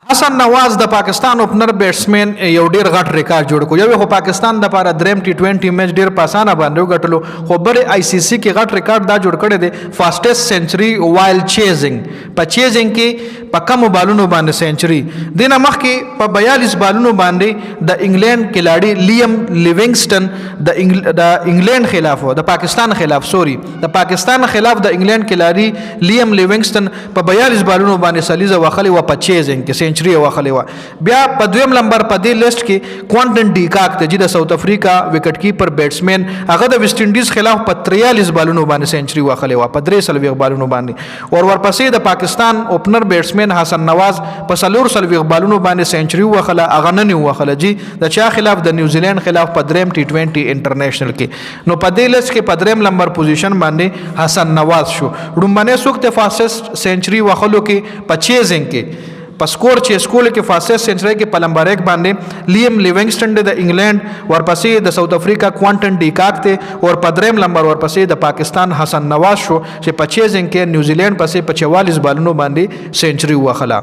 حسن نواز د پاکستان اوپنر بیټسمن یو ډیر غټ ریکارډ جوړ کو. یو خو پاکستان د لپاره دریم ټي 20 میچ ډیر په اسانه باندې وګټلو، خو بل آی سی سی کې غټ ریکارډ دا جوړ کړی دی فاسټیسټ سنچري وایل چیزنګ. په چیزنګ کې په کم بالونو باندې سنچري. دینه مخکې په 42 بالونو باندې د انګلند کلاړي لیم لیوینګسټن د انګلند خلاف د پاکستان خلاف د پاکستان خلاف د انګلند کلاړي لیم لیوینګسټن په 42 بالونو باندې سلیزه وخلی و په چیزنګ کې سنچري واخلې و. بیا په دویم نمبر په دې لیست کې کوانټن ډي کاک ته چې د ساوث افریقا وکټ کیپر بیټسمن، هغه د ویسټ انډیز خلاف په 43 بالونو باندې سنچري واخلې و په 43 بالونو باندې. او ورپسې د پاکستان اوپنر بیټسمن حسن نواز په 44 بالونو باندې سنچري واخله، هغه نه واخله جی د چا خلاف د نیوزیلند خلاف په دریم ټي 20 انټرنیشنل کې. نو په دې لیست کې په دریم نمبر پوزیشن باندې حسن نواز شو. ډومبنه سوک ته فاسټ سنچري واخلو کې په چیزنګ کې په سکور چې سکول کې فاسټ سنچري کې په نمبر 1 باندې لیم لیوینګسټن د انګلند، ورپسې د ساوث افریقا کوانټن ډي کاک ته، او په دریم نمبر ورپسې د پاکستان حسن نواز شو چې په چیزنګ کې نیوزیلند پسې په 44 بالونو باندې سنچري واخله.